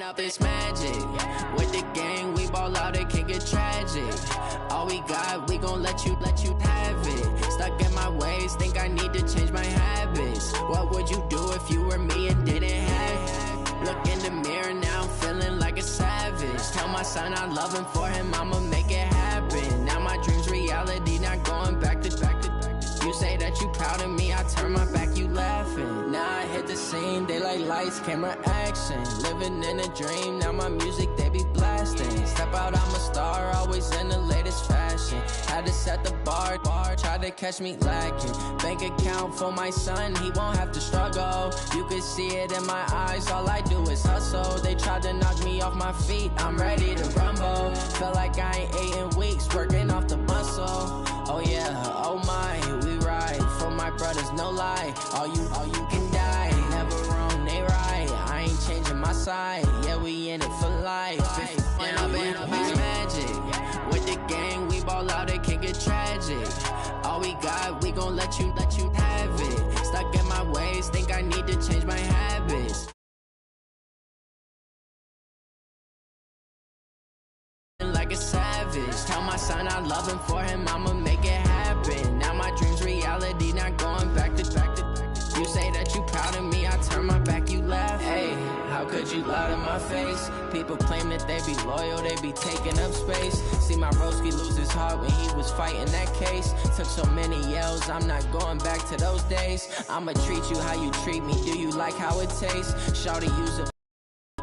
Up this magic. With the gang, we ball out, it can get tragic. All we got, we gon' let you have it. Stuck in my ways, think I need to change my habits. What would you do if you were me and didn't have it? Look in the mirror, now I'm feeling like a savage. Tell my son I love him, for him I'ma make it happen. Now my dream's reality, not going back to. You say that you proud of me, I turn my back, you laughing. Now I hit the scene, they like lights, camera, action. Living in a dream, now my music, they be blasting. Step out, I'm a star, always in the latest fashion. Had to set the bar, try to catch me lacking. Bank account for my son, he won't have to struggle. You can see it in my eyes, all I do is hustle. They tried to knock me off my feet, I'm ready to rumble. Feel like I ain't ate in weeks, working off the muscle. Oh yeah, oh my, we ride for my brothers, no lie. All you can die, never wrong, they right. I ain't changing my side, yeah, we in it for life. When up it's magic. With the gang, we ball out, it can get tragic. All we got, we gon' let you have it. Stuck in my ways, think I need to change my habits. Like a savage. Tell my son I love him, for him I'ma make it happen. Now my dream's reality, not going back to. You say that you proud of me, I turn my back, you laugh. Hey, how could you lie to my face? People claim that they be loyal, they be taking up space. See my broski lose his heart when he was fighting that case. Took so many yells, I'm not going back to those days. I'ma treat you how you treat me, do you like how it tastes? Shawty use a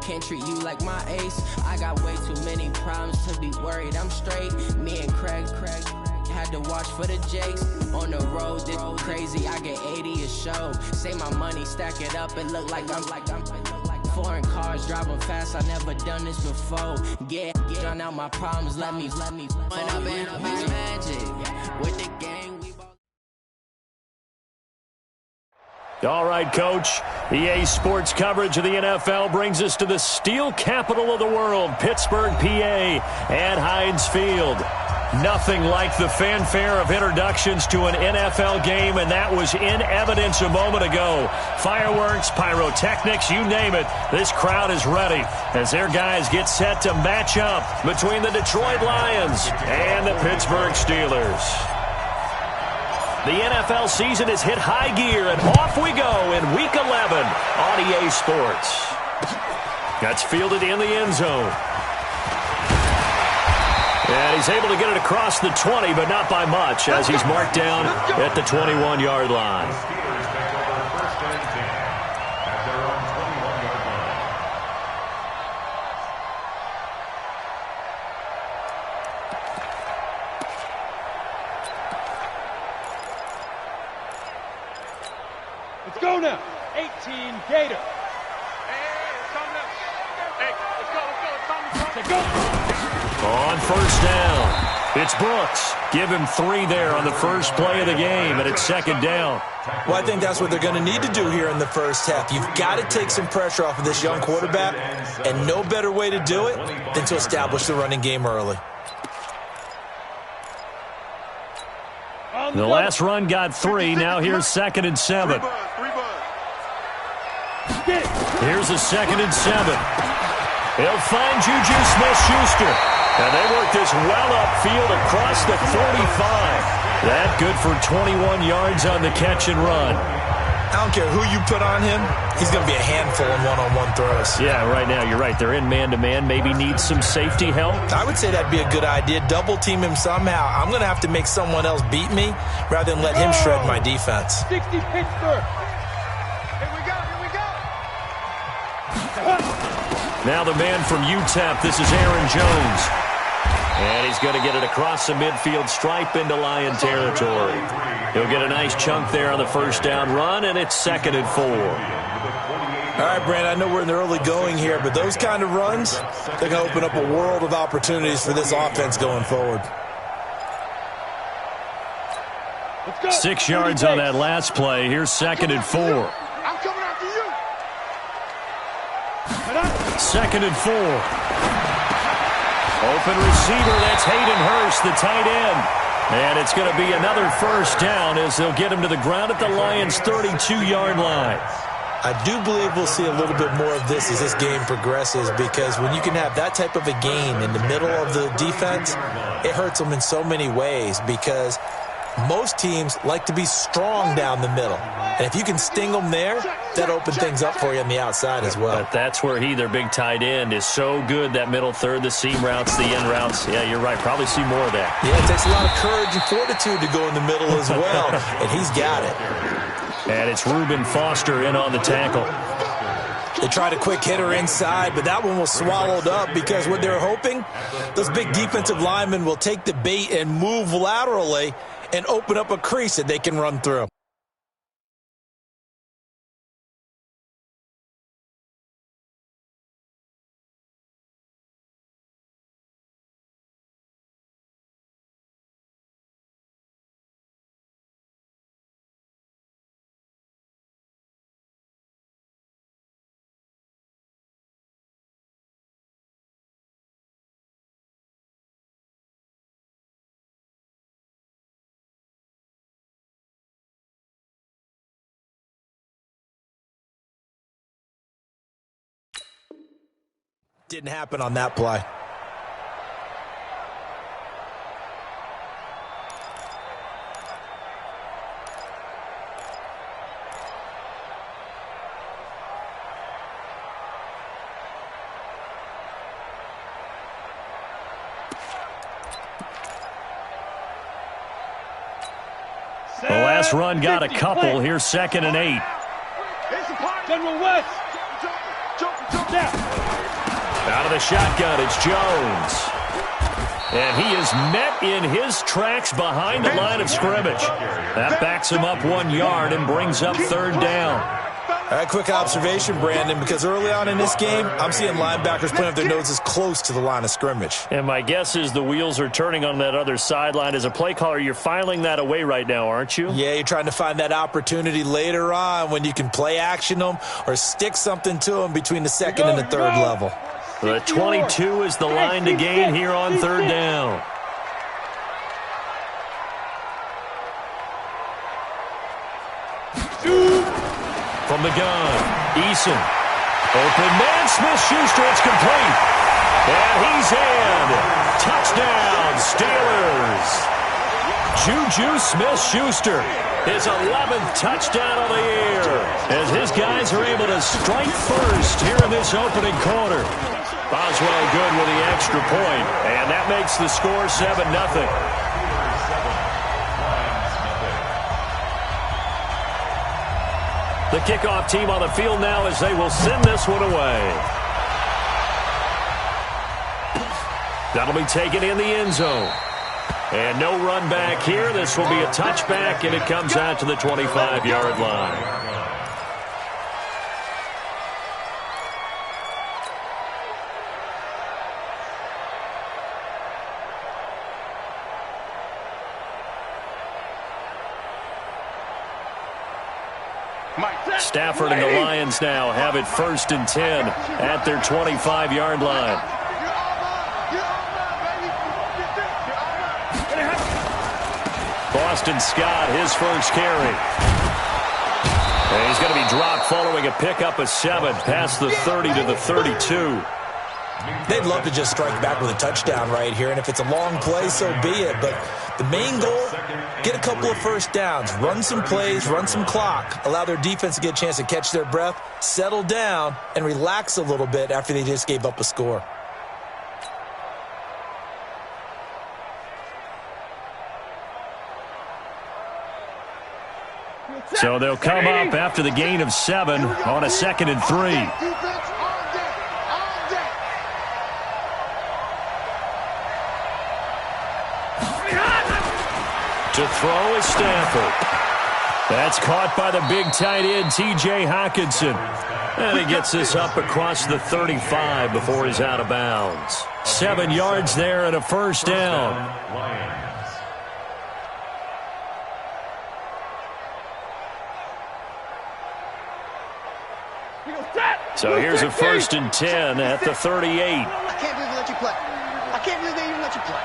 can't treat you like my ace. I got way too many problems to be worried, I'm straight. Me and Craig had to watch for the Jakes. On the road, this crazy, I get 80 a show. Say my money, stack it up, it look like I'm foreign cars, driving fast, I never done this before. Get on out my problems, let me When up it's magic. With the gang, we All right, Coach. EA Sports coverage of the NFL brings us to the steel capital of the world, Pittsburgh, PA, at Heinz Field. Nothing like the fanfare of introductions to an NFL game, and that was in evidence a moment ago. Fireworks, pyrotechnics, you name it. This crowd is ready as their guys get set to match up between the Detroit Lions and the Pittsburgh Steelers. The NFL season has hit high gear, and off we go in Week 11 on EA Sports. That's fielded in the end zone. And he's able to get it across the 20, but not by much, as he's marked down at the 21-yard line. Let's go now. 18 Gator. Hey, go. On first down, it's Brooks. Give him 3 there on the first play of the game, and it's second down. Well, I think that's what they're going to need to do here in the first half. You've got to take some pressure off of this young quarterback, and no better way to do it than to establish the running game early. The last run got 3. Now here's 2nd and 7. Here's a 2nd and 7. He'll find Juju Smith-Schuster. And they work this well upfield across the 45. That good for 21 yards on the catch and run. I don't care who you put on him. He's going to be a handful in one-on-one throws. Yeah, right now you're right. They're in man-to-man. Maybe need some safety help. I would say that'd be a good idea. Double team him somehow. I'm going to have to make someone else beat me rather than let him shred my defense. 60 Pittsburgh. Here we go. Now the man from UTEP. This is Aaron Jones. And he's going to get it across the midfield stripe into Lion territory. He'll get a nice chunk there on the first down run, and it's 2nd and 4. All right, Brand, I know we're in the early going here, but those kind of runs, they're going to open up a world of opportunities for this offense going forward. 6 yards on that last play. Here's 2nd and 4. I'm coming after you. 2nd and 4. Open receiver, that's Hayden Hurst, the tight end. And it's going to be another first down as they'll get him to the ground at the Lions' 32-yard line. I do believe we'll see a little bit more of this as this game progresses, because when you can have that type of a gain in the middle of the defense, it hurts them in so many ways, because most teams like to be strong down the middle. And if you can sting them there, that opens things up for you on the outside as well. But that's where their big tight end, is so good, that middle third, the seam routes, the end routes. Yeah, you're right. Probably see more of that. Yeah, it takes a lot of courage and fortitude to go in the middle as well, and he's got it. And it's Reuben Foster in on the tackle. They tried a quick hitter inside, but that one was swallowed up, because what they're hoping, those big defensive linemen will take the bait and move laterally and open up a crease that they can run through. Didn't happen on that play. The last run got a couple. Here's 2nd and 8. General West. Out of the shotgun, it's Jones. And he is met in his tracks behind the line of scrimmage. That backs him up 1 yard and brings up 3rd down. All right, quick observation, Brandon, because early on in this game, I'm seeing linebackers putting up their noses close to the line of scrimmage. And my guess is the wheels are turning on that other sideline. As a play caller, you're filing that away right now, aren't you? Yeah, you're trying to find that opportunity later on when you can play action them or stick something to them between the 2nd and the 3rd level. The 22 is the line to gain here on 3rd down. From the gun, Eason. Open man, Smith-Schuster, it's complete. And he's in. Touchdown, Steelers. Juju Smith-Schuster, his 11th touchdown of the year, as his guys are able to strike first here in this opening quarter. Boswell good with the extra point, and that makes the score 7-0. The kickoff team on the field now as they will send this one away. That'll be taken in the end zone. And no run back here. This will be a touchback, and it comes out to the 25-yard line. Stafford and the Lions now have it 1st and 10 at their 25-yard line. Boston Scott, his first carry. And he's going to be dropped following a pickup of 7 past the 30 to the 32. They'd love to just strike back with a touchdown right here, and if it's a long play, so be it. But the main goal, get a couple of first downs, run some plays, run some clock, allow their defense to get a chance to catch their breath, settle down, and relax a little bit after they just gave up a score. So they'll come up after the gain of 7 on a 2nd and 3. To throw is Stafford. That's caught by the big tight end, T.J. Hockenson. And he gets this up across the 35 before he's out of bounds. 7 yards there and a first down. So here's a 1st and 10 at the 38. I can't believe they let you play. I can't believe they even let you play.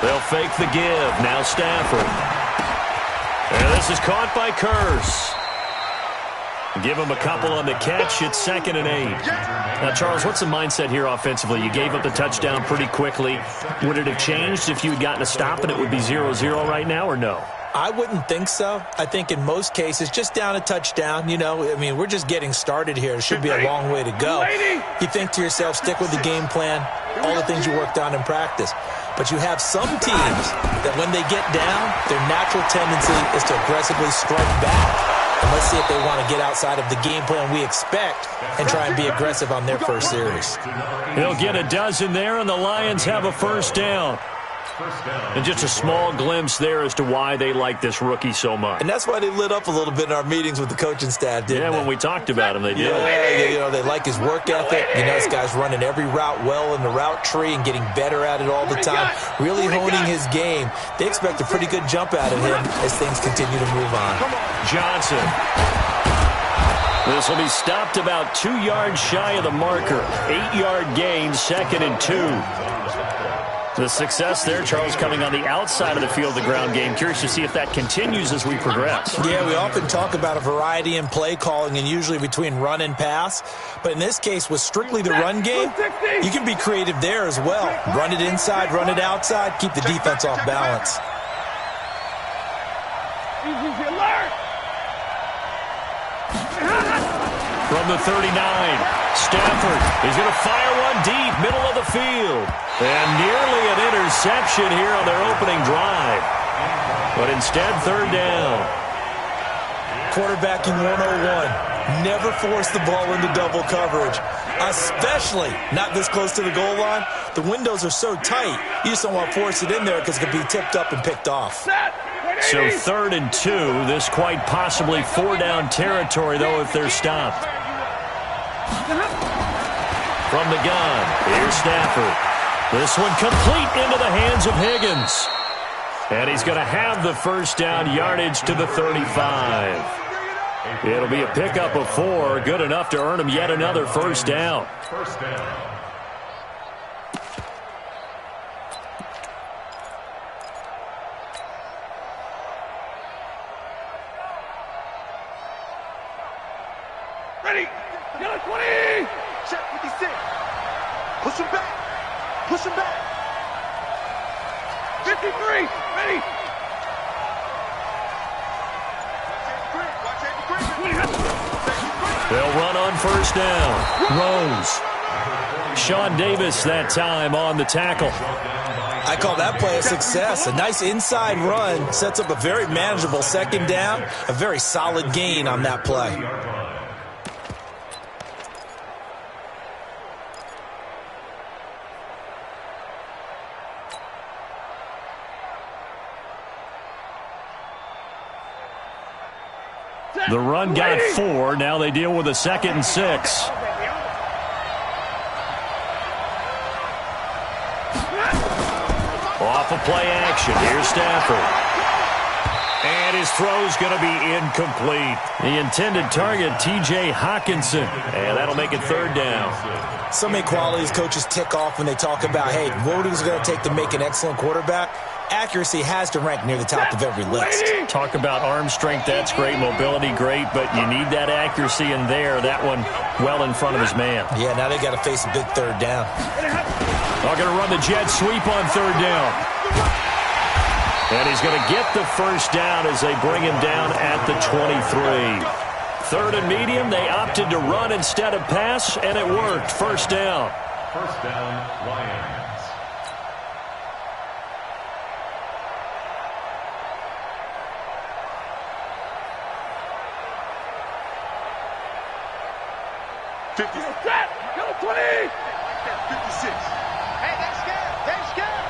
They'll fake the give. Now Stafford. And this is caught by Curse. Give him a couple on the catch. It's 2nd and 8. Now, Charles, what's the mindset here offensively? You gave up the touchdown pretty quickly. Would it have changed if you had gotten a stop and it would be 0-0 right now, or no? I wouldn't think so. I think in most cases, just down a touchdown, you know, I mean, we're just getting started here. It should be a long way to go. You think to yourself, stick with the game plan, all the things you worked on in practice. But you have some teams that when they get down, their natural tendency is to aggressively strike back. And let's see if they want to get outside of the game plan we expect and try and be aggressive on their first series. He'll get a dozen there, and the Lions have a first down. And just a small glimpse there as to why they like this rookie so much. And that's why they lit up a little bit in our meetings with the coaching staff, didn't they? Yeah, when we talked about him, they did. Yeah, you know, they like his work ethic. You know, this guy's running every route well in the route tree and getting better at it all the time, really honing his game. They expect a pretty good jump out of him as things continue to move on. Johnson. This will be stopped about 2 yards shy of the marker. 8-yard gain, 2nd and 2. The success there, Charles, coming on the outside of the field, the ground game. Curious to see if that continues as we progress. Yeah, we often talk about a variety in play calling and usually between run and pass. But in this case, with strictly the run game, you can be creative there as well. Run it inside, run it outside, keep the defense off balance. From the 39, Stafford is going to fire one deep, middle of the field. And nearly an interception here on their opening drive. But instead, 3rd down. Quarterbacking 101. Never force the ball into double coverage, especially not this close to the goal line. The windows are so tight, you just don't want to force it in there because it could be tipped up and picked off. So 3rd and 2. This quite possibly 4-down territory, though, if they're stopped. From the gun, here's Stafford. This one complete into the hands of Higgins. And he's going to have the first down, yardage to the 35. It'll be a pickup of 4, good enough to earn him yet another first down. Ready. Yellow 20. Check 56. Push him back. Push him back. 53. Ready. They'll run on first down. Rose. Sean Davis that time on the tackle. I call that play a success. A nice inside run sets up a very manageable 2nd down. A very solid gain on that play. The run got 4. Now they deal with a 2nd and 6. Off of play action. Here's Stafford. And his throw's going to be incomplete. The intended target, T.J. Hawkinson. And that'll make it 3rd down. So many qualities coaches tick off when they talk about, hey, what is it going to take to make an excellent quarterback? Accuracy has to rank near the top of every list. Talk about arm strength, that's great. Mobility, great. But you need that accuracy in there. That one well in front of his man. Yeah, now they got to face a big 3rd down. They're going to run the jet sweep on 3rd down. And he's going to get the first down as they bring him down at the 23. 3rd and medium, they opted to run instead of pass, and it worked. First down. First down, Lions. Set. Go 20. 56. Hey, they're scared. They're scared.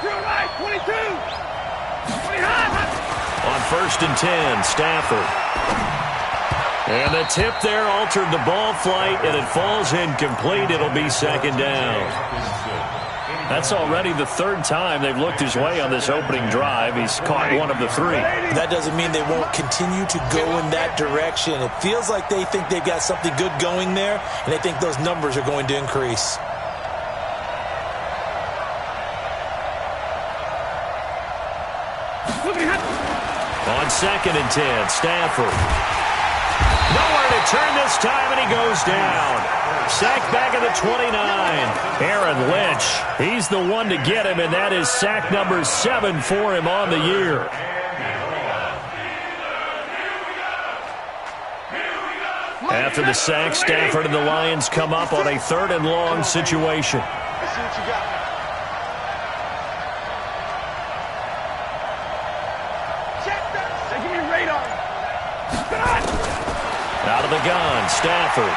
Crew right. 22. 20 high. On 1st and 10, Stafford. And the tip there altered the ball flight, and it falls incomplete. It'll be 2nd down. That's already the third time they've looked his way on this opening drive. He's caught one of the three. That doesn't mean they won't continue to go in that direction. It feels like they think they've got something good going there, and they think those numbers are going to increase. On 2nd and 10, Stafford. Nowhere to turn this time, and he goes down. Sacked back at the 29. Aaron Lynch, he's the one to get him, and that is sack number 7 for him on the year. After the sack, Stafford and the Lions come up on a 3rd and long situation. Let's see what you got. Out of the gun, Stafford.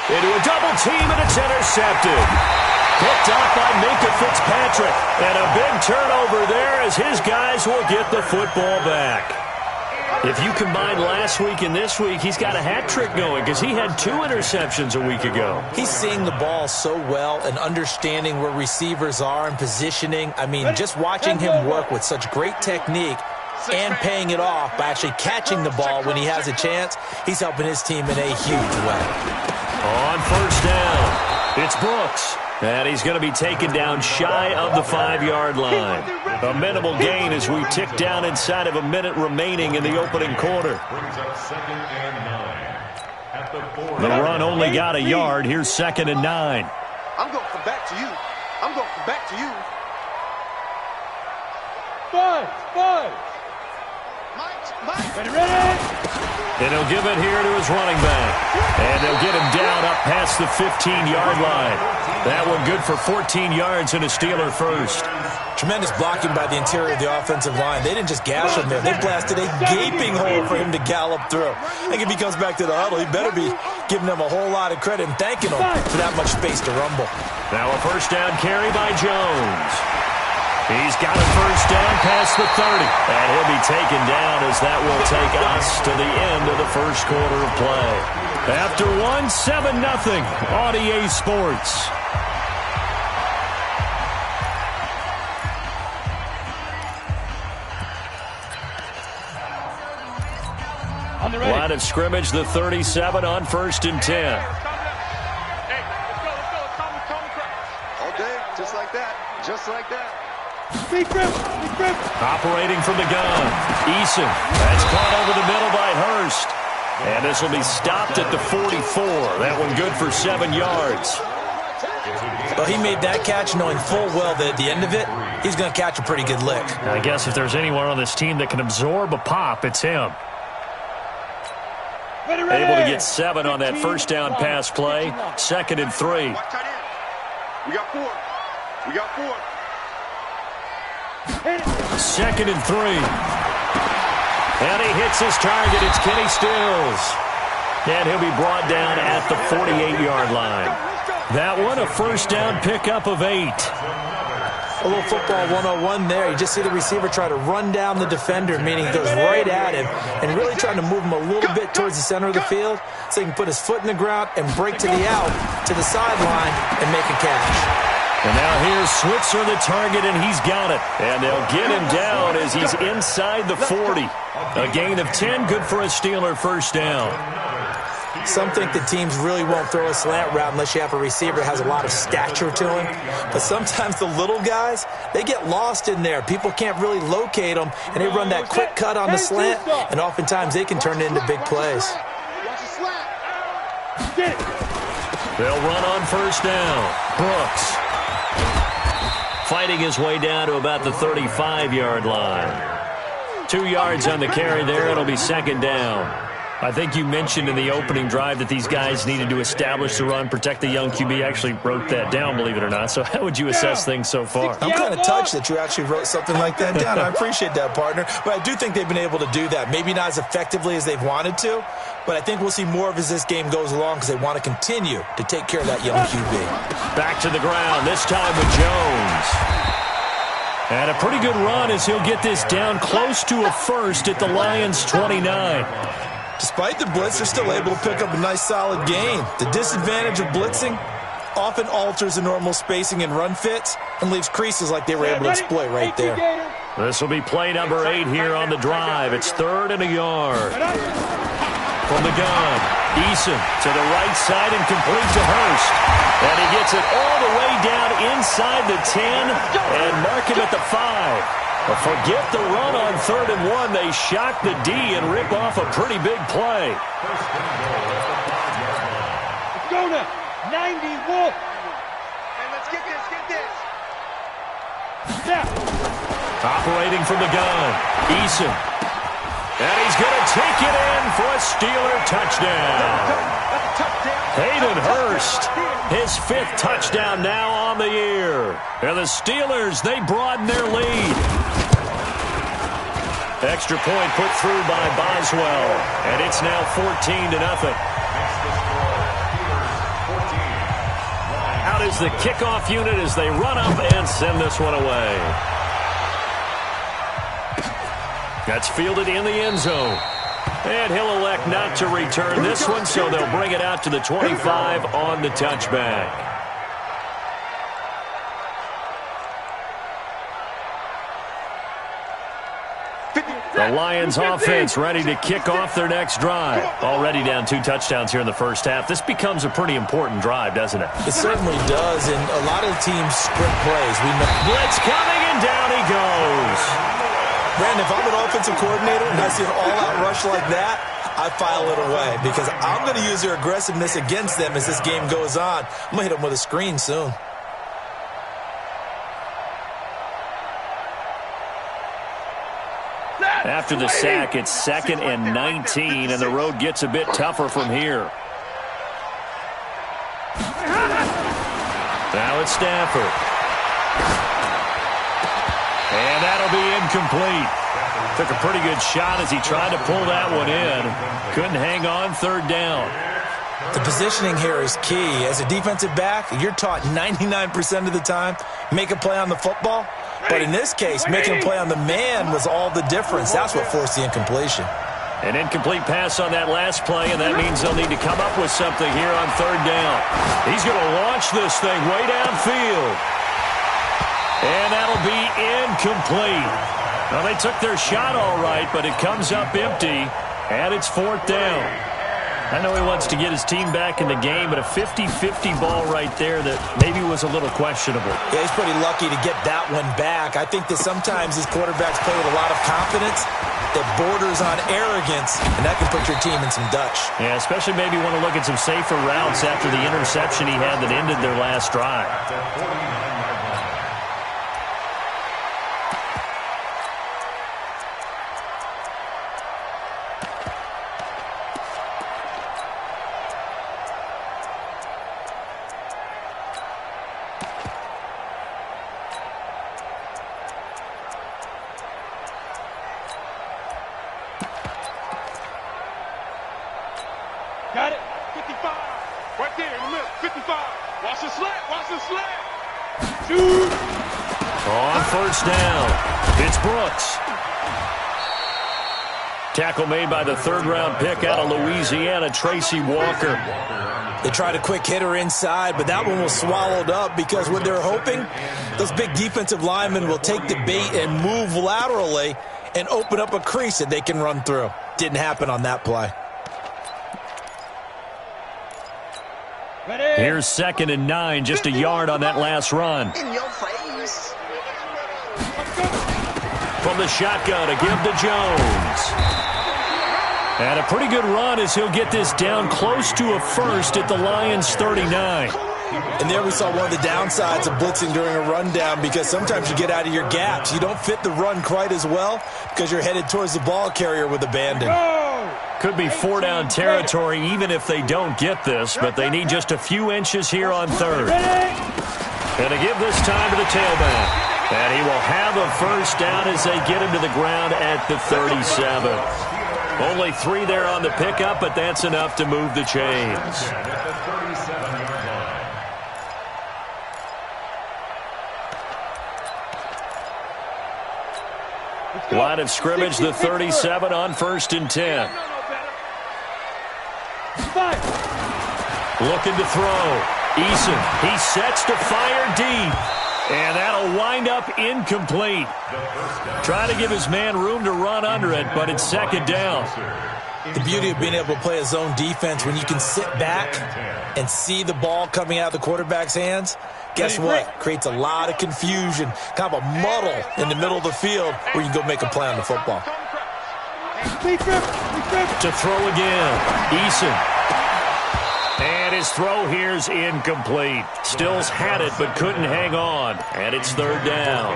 Into a double team, and it's intercepted. Picked off by Minkah Fitzpatrick. And a big turnover there as his guys will get the football back. If you combine last week and this week, he's got a hat trick going because he had 2 interceptions a week ago. He's seeing the ball so well and understanding where receivers are and positioning. I mean, just watching him work with such great technique and paying it off by actually catching the ball when he has a chance, he's helping his team in a huge way. On 1st down, it's Brooks. And he's going to be taken down shy of the 5-yard line. A minimal gain as we tick down inside of a minute remaining in the opening quarter. The run only got a yard. Here's 2nd and 9. I'm going to come back to you. I'm going to come back to you. Five. Ready. And he'll give it here to his running back. And they'll get him down up past the 15-yard line. That one good for 14 yards and a Steeler first. Tremendous blocking by the interior of the offensive line. They didn't just gash him there. They blasted a gaping hole for him to gallop through. I think if he comes back to the huddle, he better be giving them a whole lot of credit and thanking them for that much space to rumble. Now a 1st down carry by Jones. He's got a 1st down past the 30. And he'll be taken down as that will take us to the end of the 1st quarter of play. After 7-0 on EA Sports. Line of scrimmage, the 37 on 1st and 10. All day, just like that. Just like that. Big grip. Operating from the gun. Eason. That's caught over the middle by Hurst. And this will be stopped at the 44. That one good for 7 yards. Well, he made that catch knowing full well that at the end of it, he's going to catch a pretty good lick. I guess if there's anyone on this team that can absorb a pop, it's him. Able to get 7 on that 1st down pass play. 2nd and 3. Watch tight end. We got 4. 2nd and 3. And he hits his target. It's Kenny Stills. And he'll be brought down at the 48-yard line. That one, a 1st down pickup of 8. A little football 101 there. You just see the receiver try to run down the defender, meaning he goes right at him and really trying to move him a little bit towards the center of the field so he can put his foot in the ground and break to the out, to the sideline, and make a catch. And now here's Switzer, the target, and he's got it. And they'll get him down as he's inside the 40. A gain of 10, good for a Steeler 1st down. Some think the teams really won't throw a slant route unless you have a receiver that has a lot of stature to him. But sometimes the little guys, they get lost in there. People can't really locate them, and they run that quick cut on the slant, and oftentimes they can turn it into big plays. They'll run on 1st down. Brooks fighting his way down to about the 35-yard line. 2 yards on the carry there. It'll be 2nd down. I think you mentioned in the opening drive that these guys needed to establish the run, protect the young QB. Actually wrote that down, believe it or not. So how would you assess things so far? I'm kind of touched that you actually wrote something like that down. I appreciate that, partner. But I do think they've been able to do that. Maybe not as effectively as they've wanted to, but I think we'll see more of as this game goes along because they want to continue to take care of that young QB. Back to the ground, this time with Jones. And a pretty good run as he'll get this down close to a 1st at the Lions' 29. Despite the blitz, they're still able to pick up a nice solid gain. The disadvantage of blitzing often alters the normal spacing and run fits and leaves creases like they were able to exploit right there. This will be play number 8 here on the drive. It's 3rd and a yard. From the gun, Eason to the right side and complete to Hurst. And he gets it all the way down inside the 10 and mark him at the 5. But forget the run on 3rd and 1. They shock the D and rip off a pretty big play. Let's go now. 90 Wolf. And let's get this. Snap. Operating from the gun, Eason. And he's going to take it in for a Steeler touchdown. Hayden Hurst, his 5th touchdown now on the year. And the Steelers, they broaden their lead. Extra point put through by Boswell. And it's now 14-0. Out is the kickoff unit as they run up and send this one away. That's fielded in the end zone. And he'll elect not to return this one, so they'll bring it out to the 25 on the touchback. The Lions offense ready to kick off their next drive. Already down 2 touchdowns here in the first half. This becomes a pretty important drive, doesn't it? It certainly does, and a lot of teams sprint plays. We know. Blitz coming, and down he goes. Brandon, if I'm an offensive coordinator and I see an all-out rush like that, I file it away because I'm going to use their aggressiveness against them as this game goes on. I'm going to hit them with a screen soon. After the sack, it's 2nd and 19, and the road gets a bit tougher from here. Now it's Stafford. And that'll be incomplete. Took a pretty good shot as he tried to pull that one in. Couldn't hang on 3rd down. The positioning here is key. As a defensive back, you're taught 99% of the time, make a play on the football. But in this case, making a play on the man was all the difference. That's what forced the incompletion. An incomplete pass on that last play, and that means they'll need to come up with something here on 3rd down. He's going to launch this thing way downfield. And that'll be incomplete. Well, they took their shot all right, but it comes up empty, and it's 4th down. I know he wants to get his team back in the game, but a 50-50 ball right there that maybe was a little questionable. Yeah, he's pretty lucky to get that one back. I think that sometimes his quarterbacks play with a lot of confidence that borders on arrogance, and that can put your team in some Dutch. Yeah, especially maybe want to look at some safer routes after the interception he had that ended their last drive. Got it. 55. Right there in the middle. 55. Watch the slant. Watch the slant. Shoot. On 1st down, it's Brooks. Tackle made by the 3rd-round pick out of Louisiana, Tracy Walker. They tried a quick hitter inside, but that one was swallowed up because what they're hoping, those big defensive linemen will take the bait and move laterally and open up a crease that they can run through. Didn't happen on that play. Here's 2nd and 9, just a yard on that last run. In your face. From the shotgun, a give to Jones. And a pretty good run as he'll get this down close to a first at the Lions' 39. And there we saw one of the downsides of blitzing during a rundown because sometimes you get out of your gaps. You don't fit the run quite as well because you're headed towards the ball carrier with abandon. Could be 4-down territory even if they don't get this, but they need just a few inches here on 3rd. And to give this time to the tailback. And he will have a first down as they get him to the ground at the 37. Only 3 there on the pickup, but that's enough to move the chains. Line of scrimmage, the 37 on 1st and 10. Looking to throw. Eason, he sets to fire deep. And that'll wind up incomplete. Trying to give his man room to run under it, but it's second down. The beauty of being able to play a zone defense when you can sit back and see the ball coming out of the quarterback's hands, guess what? Creates a lot of confusion, kind of a muddle in the middle of the field where you can go make a play on the football. To throw again, Eason. And his throw here's incomplete. Stills had it but couldn't hang on. And it's third down.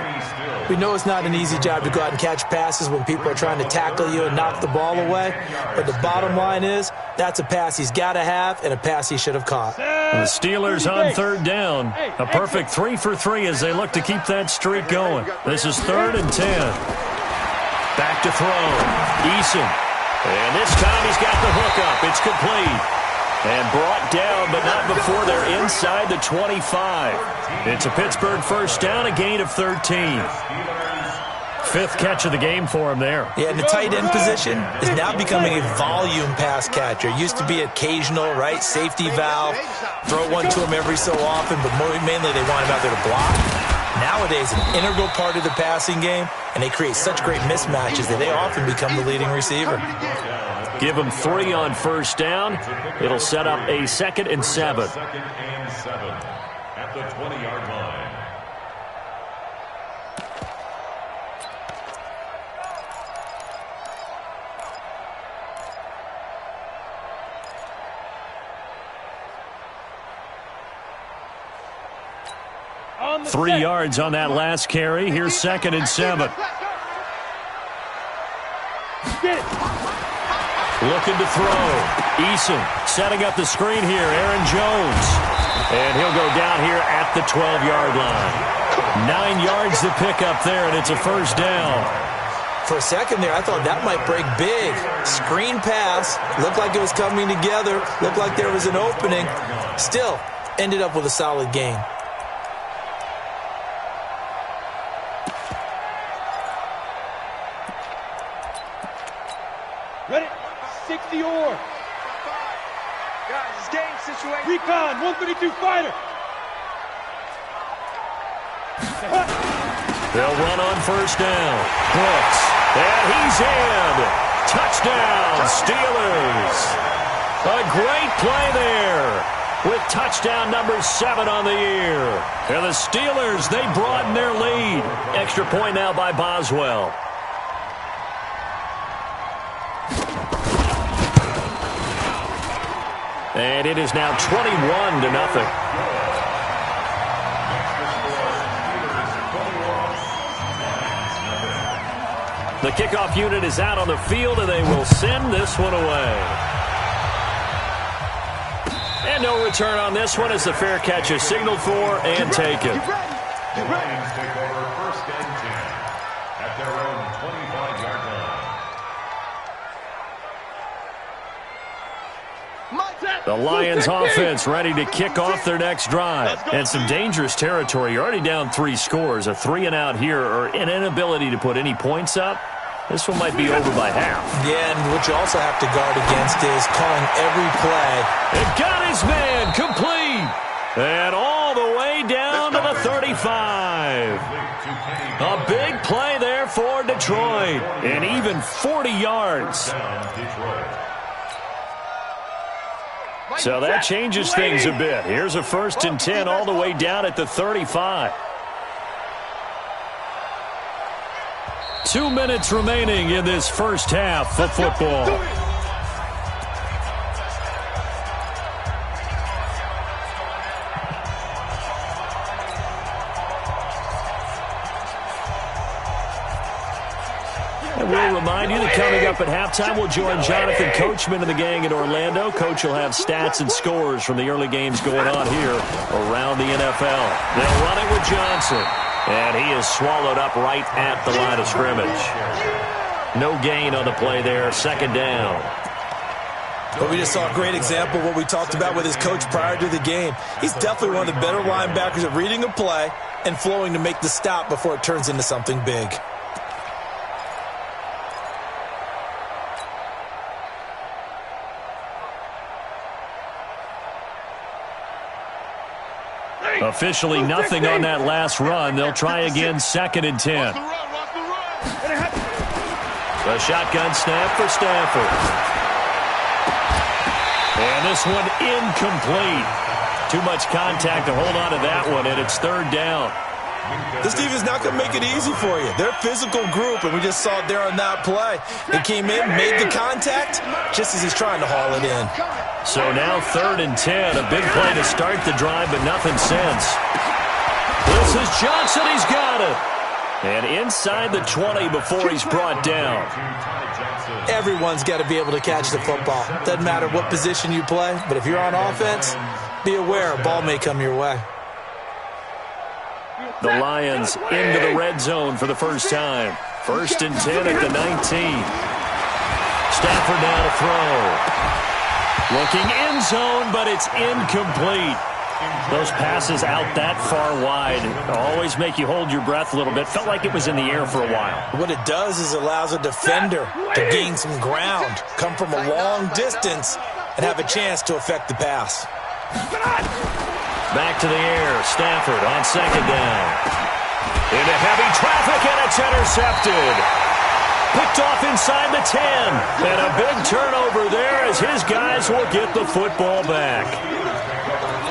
We know it's not an easy job to go out and catch passes when people are trying to tackle you and knock the ball away. But the bottom line is that's a pass he's got to have and a pass he should have caught. The Steelers on third down. A perfect 3 for 3 as they look to keep that streak going. This is 3rd and 10. Back to throw. Eason. And this time he's got the hookup. It's complete. And brought down, but not before they're inside the 25. It's a Pittsburgh first down, a gain of 13. 5th catch of the game for him there. Yeah, and the tight end position is now becoming a volume pass catcher. Used to be occasional, right? Safety valve. Throw one to him every so often, but mainly they want him out there to block. Nowadays, an integral part of the passing game, and they create such great mismatches that they often become the leading receiver. Give them 3 on first down. It'll set up a 2nd and 7. 2nd and 7 at the 20-yard line. On 3 yards on that last carry. Here's 2nd and 7. Looking to throw. Eason setting up the screen here. Aaron Jones. And he'll go down here at the 12-yard line. 9 yards to pick up there, and it's a first down. For a second there, I thought that might break big. Screen pass. Looked like it was coming together. Looked like there was an opening. Still, ended up with a solid gain. Ready? 60-or. Guys, it's game situation. Recon, 132 fighter. They'll run on first down. Brooks. And he's in. Touchdown, Steelers. A great play there with touchdown number 7 on the year. And the Steelers, they broaden their lead. Extra point now by Boswell. And it is now 21-0. The kickoff unit is out on the field, and they will send this one away. And no return on this one as the fair catch is signaled for and taken. The Lions take over 1st and 10 at their own 25-yard line. The Lions offense ready to kick off their next drive. And some dangerous territory. You're already down 3 scores. A 3-and-out here or an inability to put any points up. This one might be over by half. Yeah, and what you also have to guard against is calling every play. It got his man complete. And all the way down to the 35. A big play there for Detroit. And even 40 yards. So that changes things a bit. Here's a 1st and 10 all the way down at the 35. 2 minutes remaining in this first half of football. And we'll remind you that coming up at halftime, we'll join Jonathan Coachman and the gang in Orlando. Coach will have stats and scores from the early games going on here around the NFL. They'll run it with Johnson. And he is swallowed up right at the line of scrimmage. No gain on the play there. 2nd down. But we just saw a great example of what we talked about with his coach prior to the game. He's definitely one of the better linebackers at reading a play and flowing to make the stop before it turns into something big. Officially nothing on that last run. They'll try again, 2nd and 10. A shotgun snap for Stafford. And this one incomplete. Too much contact to hold on to that one, and it's 3rd down. This defense is not going to make it easy for you. They're a physical group, and we just saw it there on that play. They came in, made the contact, just as he's trying to haul it in. So now 3rd and 10. A big play to start the drive, but nothing since. This is Johnson. He's got it. And inside the 20 before he's brought down. Everyone's got to be able to catch the football. Doesn't matter what position you play, but if you're on offense, be aware a ball may come your way. The Lions into the red zone for the first time. 1st and 10 at the 19. Stafford now to throw. Looking end zone, but it's incomplete. Those passes out that far wide always make you hold your breath a little bit. Felt like it was in the air for a while. What it does is allows a defender to gain some ground, come from a long distance, and have a chance to affect the pass. Back to the air. Stafford on 2nd down. Into heavy traffic, and it's intercepted. Picked off inside the 10. And a big turnover there as his guys will get the football back.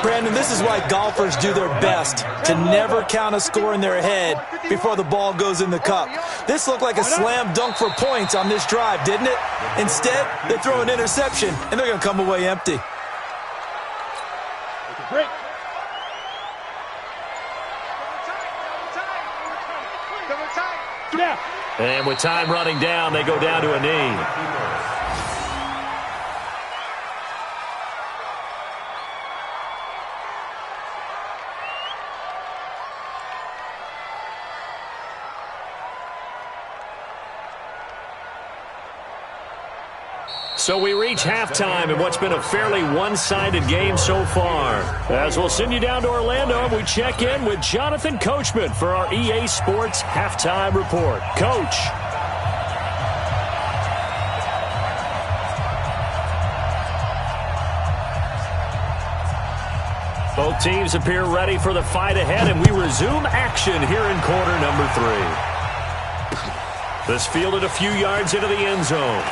Brandon, this is why golfers do their best to never count a score in their head before the ball goes in the cup. This looked like a slam dunk for points on this drive, didn't it? Instead, they throw an interception, and they're going to come away empty. Break. Yeah. And with time running down, they go down to a knee. So we reach halftime in what's been a fairly one-sided game so far. As we'll send you down to Orlando, we check in with Jonathan Coachman for our EA Sports Halftime Report. Coach. Both teams appear ready for the fight ahead, and we resume action here in quarter number 3. This fielded a few yards into the end zone.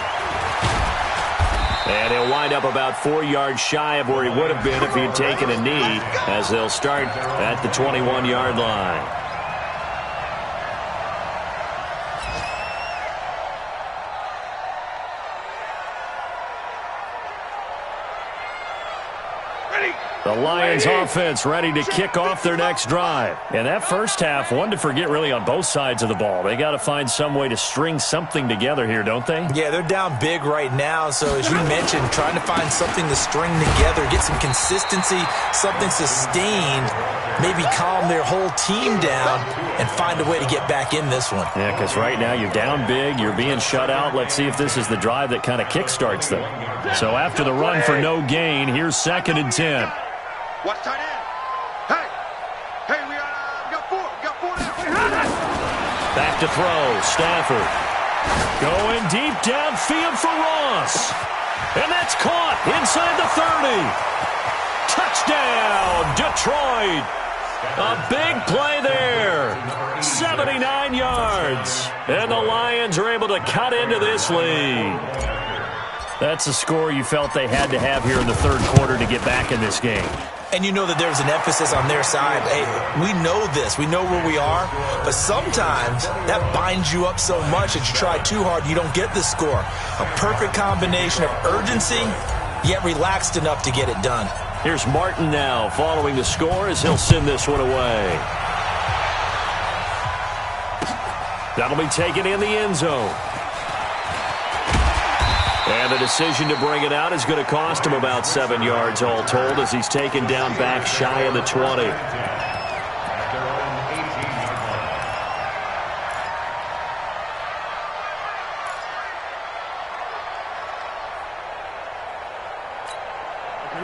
And he'll wind up about 4 yards shy of where he would have been if he had taken a knee, as they'll start at the 21-yard line. The Lions offense ready to kick off their next drive. And that first half, one to forget really on both sides of the ball. They got to find some way to string something together here, don't they? Yeah, they're down big right now. So as you mentioned, trying to find something to string together, get some consistency, something sustained, maybe calm their whole team down and find a way to get back in this one. Yeah, because right now you're down big, you're being shut out. Let's see if this is the drive that kind of kickstarts them. So after the run for no gain, here's 2nd and 10. Watch tight end. Hey, we got four. Now. Back to throw. Stafford. Going deep downfield for Ross. And that's caught inside the 30. Touchdown, Detroit. A big play there. 79 yards. And the Lions are able to cut into this lead. That's a score you felt they had to have here in the third quarter to get back in this game. And you know that there's an emphasis on their side. Hey, we know this. We know where we are. But sometimes that binds you up so much that you try too hard, you don't get the score. A perfect combination of urgency, yet relaxed enough to get it done. Here's Martin now following the score as he'll send this one away. That'll be taken in the end zone. And the decision to bring it out is going to cost him about 7 yards all told as he's taken down back shy of the 20.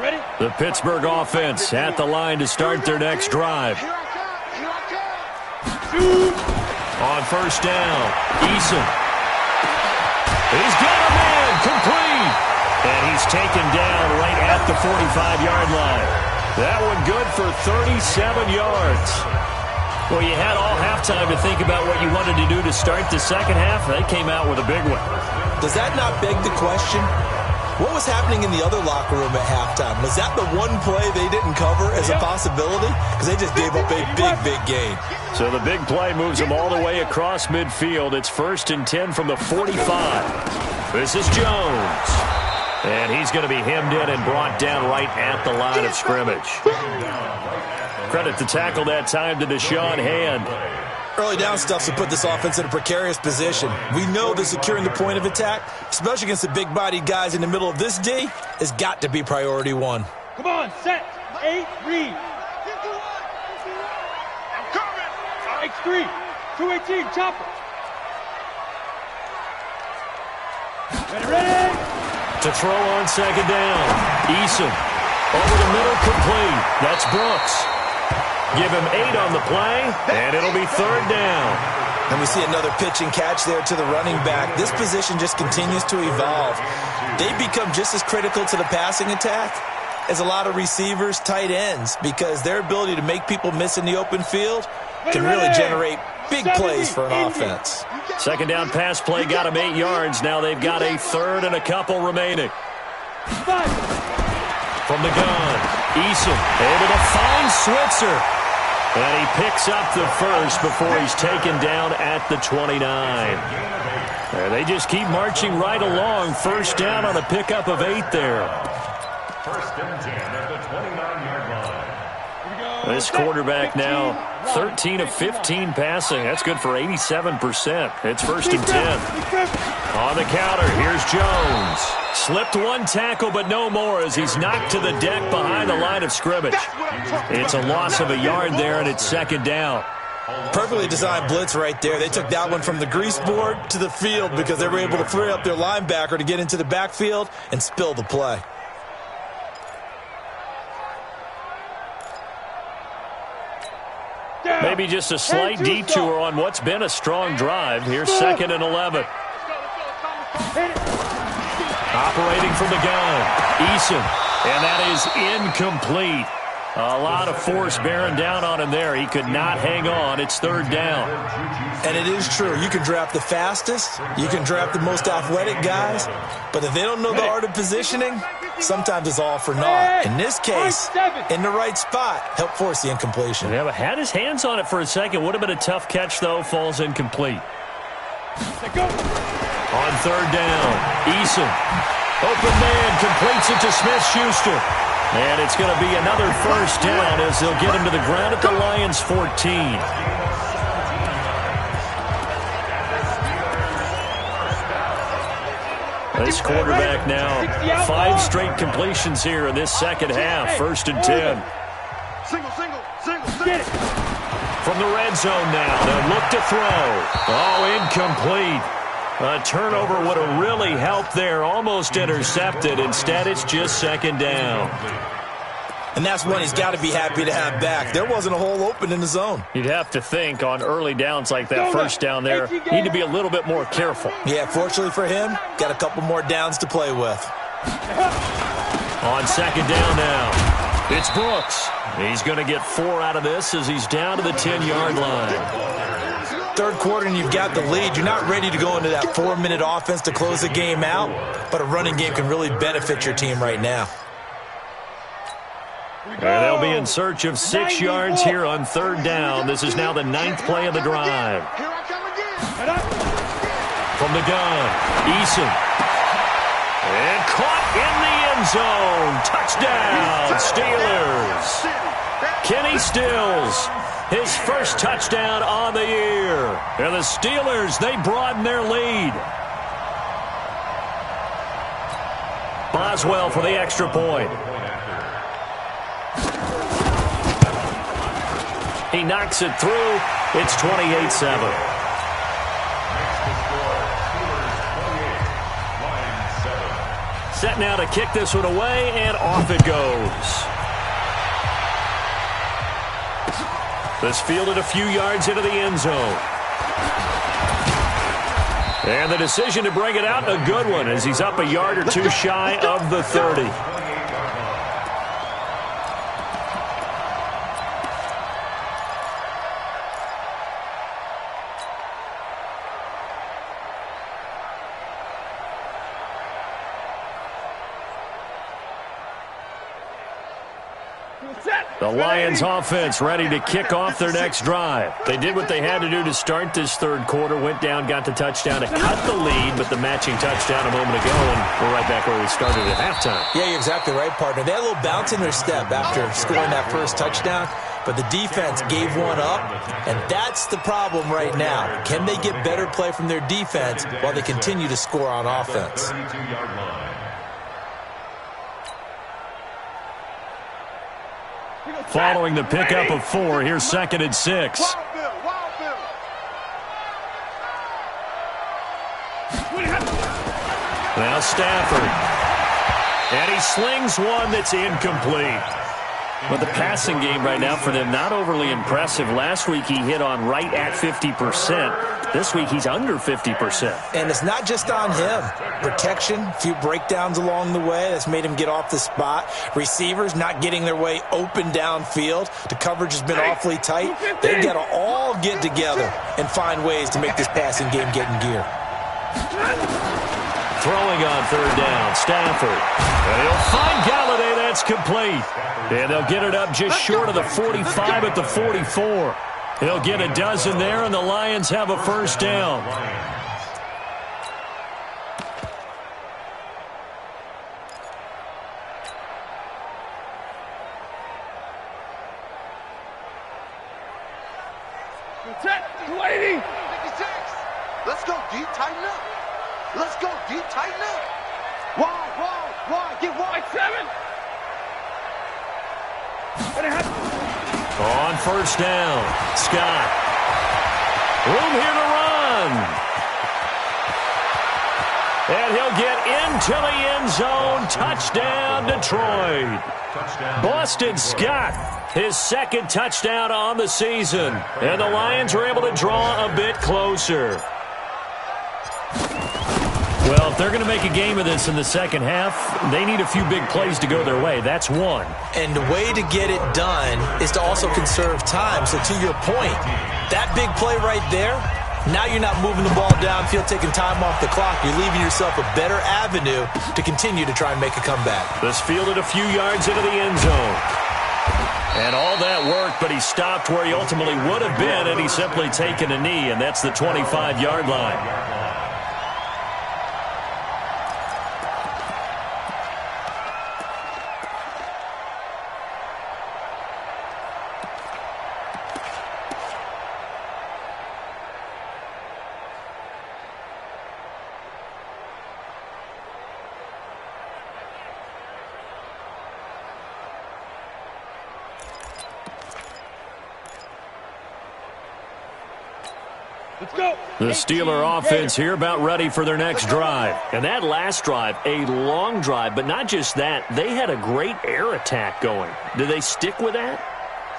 Ready? The Pittsburgh offense at the line to start their next drive. On first down, Eason. He's got a man complete. And he's taken down right at the 45-yard line. That one good for 37 yards. Well, you had all halftime to think about what you wanted to do to start the second half. They came out with a big one. Does that not beg the question? What was happening in the other locker room at halftime? Was that the one play they didn't cover as a possibility? Because they just gave up a big gain. So the big play moves them all the way across midfield. It's 1st and 10 from the 45. This is Jones. And he's going to be hemmed in and brought down right at the line of scrimmage. Credit the tackle that time to Deshaun Hand. Early down stuff to put this offense in a precarious position. We know that securing the point of attack, especially against the big-bodied guys in the middle of this D, has got to be priority one. Come on, set. 8, read. I'm coming. X3. 218, chopper. Ready. To throw on second down. Eason. Over the middle, complete. That's Brooks. Give him 8 on the play, and it'll be 3rd down. And we see another pitch and catch there to the running back. This position just continues to evolve. They become just as critical to the passing attack as a lot of receivers, tight ends, because their ability to make people miss in the open field can really generate big plays for an offense. Second down pass play got him 8 yards. Now they've got a 3rd and a couple remaining. From the gun, Eason able to find Switzer. And he picks up the first before he's taken down at the 29. And they just keep marching right along. 1st down on a pickup of 8 there. 1st and 10 at the 29-yard line. This quarterback now 13 of 15 passing. That's good for 87%. It's 1st and 10. On the counter, here's Jones. Slipped one tackle, but no more as he's knocked to the deck behind the line of scrimmage. It's a loss of a yard there, and it's 2nd down. Perfectly designed blitz right there. They took that one from the grease board to the field because they were able to free up their linebacker to get into the backfield and spill the play. Maybe just a slight detour on what's been a strong drive. Here's 2nd and 11. Operating from the gun, Eason, and that is incomplete. A lot of force bearing down on him there. He could not hang on. It's 3rd down. And it is true. You can draft the fastest. You can draft the most athletic guys. But if they don't know the art of positioning, sometimes it's all for naught. In this case, in the right spot, help force the incompletion. Yeah, but had his hands on it for a second. Would have been a tough catch, though. Falls incomplete. On 3rd down, Eason. Open man, completes it to Smith-Schuster. And it's going to be another 1st down as they'll get him to the ground at the Lions' 14. This quarterback now 5 straight completions here in this second half. 1st and 10. Get it. From the red zone now, they'll look to throw. Oh, incomplete. A turnover would have really helped there. Almost intercepted. Instead, it's just 2nd down. And that's one he's got to be happy to have back. There wasn't a hole open in the zone. You'd have to think on early downs like that, 1st down there, need to be a little bit more careful. Yeah, fortunately for him, got a couple more downs to play with. On 2nd down now, it's Brooks. He's going to get 4 out of this as he's down to the 10-yard line. 3rd quarter and you've got the lead. You're not ready to go into that 4-minute offense to close the game out, but a running game can really benefit your team right now. And they'll be in search of 6 yards here on 3rd down. This is now the 9th play of the drive. From the gun, Eason. And caught in the end zone. Touchdown, Steelers. Kenny Stills, his 1st touchdown on the year. And the Steelers, they broaden their lead. Boswell for the extra point. He knocks it through. It's 28-7. Set now to kick this one away, and off it goes. This fielded a few yards into the end zone. And the decision to bring it out, a good one, as he's up a yard or two shy of the 30. The Lions offense ready to kick off their next drive. They did what they had to do to start this third quarter, went down, got the touchdown to cut the lead, but the matching touchdown a moment ago, and we're right back where we started at halftime. Yeah, you're exactly right, partner. They had a little bounce in their step after scoring that first touchdown, but the defense gave one up, and that's the problem right now. Can they get better play from their defense while they continue to score on offense? Following the pickup of 4, here's 2nd and 6. Now Stafford. And he slings one that's incomplete. But the passing game right now for them, not overly impressive. Last week he hit on right at 50%. This week he's under 50%. And it's not just on him. Protection, a few breakdowns along the way. That's made him get off the spot. Receivers not getting their way open downfield. The coverage has been awfully tight. They've got to all get together and find ways to make this passing game get in gear. Throwing on 3rd down, Stafford. And he'll find Galladay. That's complete. And they'll get it up just short of the 45 at the 44. He'll get a dozen there, and the Lions have a first down. Lady! 56. Let's go, D. Tighten up. Let's go, D. Tighten up. Wide. Get wide. 7. On first down, Scott. Room here to run. And he'll get into the end zone. Touchdown, Detroit. Boston Scott, his 2nd touchdown on the season. And the Lions are able to draw a bit closer. Well, if they're going to make a game of this in the second half, they need a few big plays to go their way. That's one. And the way to get it done is to also conserve time. So to your point, that big play right there, now you're not moving the ball downfield, taking time off the clock. You're leaving yourself a better avenue to continue to try and make a comeback. This fielded a few yards into the end zone. And all that worked, but he stopped where he ultimately would have been, and he's simply taken a knee, and that's the 25-yard line. The Steeler offense here about ready for their next drive. And that last drive, a long drive, but not just that. They had a great air attack going. Do they stick with that?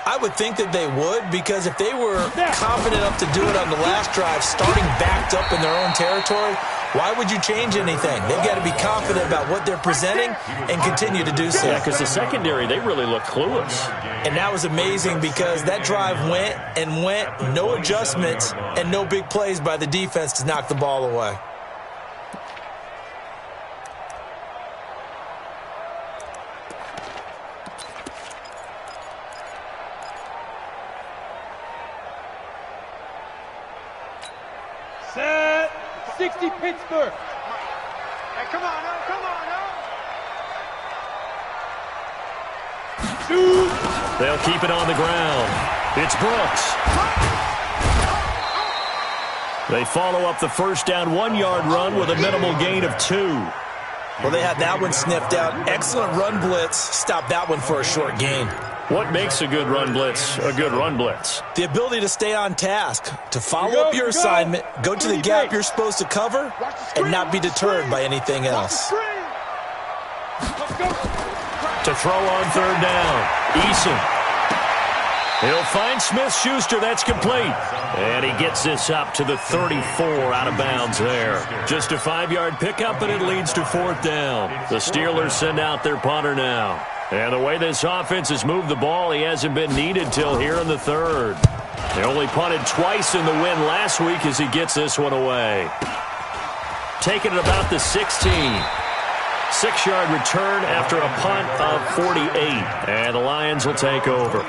I would think that they would, because if they were confident enough to do it on the last drive, starting backed up in their own territory, why would you change anything? They've got to be confident about what they're presenting and continue to do so. Yeah, because the secondary, they really look clueless. And that was amazing because that drive went and went, no adjustments and no big plays by the defense to knock the ball away. Set. 60 Pittsburgh. Hey, come on now, come on now. Shoot. They'll keep it on the ground. It's Brooks. They follow up the first down 1-yard run with a minimal gain of 2. Well, they had that one sniffed out. Excellent run blitz. Stop that one for a short gain. What makes a good run blitz a good run blitz? The ability to stay on task, to follow up your assignment, go to the gap you're supposed to cover, and not be deterred by anything else. To throw on third down, Eason. He'll find Smith-Schuster. That's complete. And he gets this up to the 34 out of bounds there. Just a 5-yard pickup, and it leads to fourth down. The Steelers send out their punter now. And the way this offense has moved the ball, he hasn't been needed till here in the third. They only punted twice in the win last week as he gets this one away. Taking it about the 16. 6-yard return after a punt of 48. And the Lions will take over.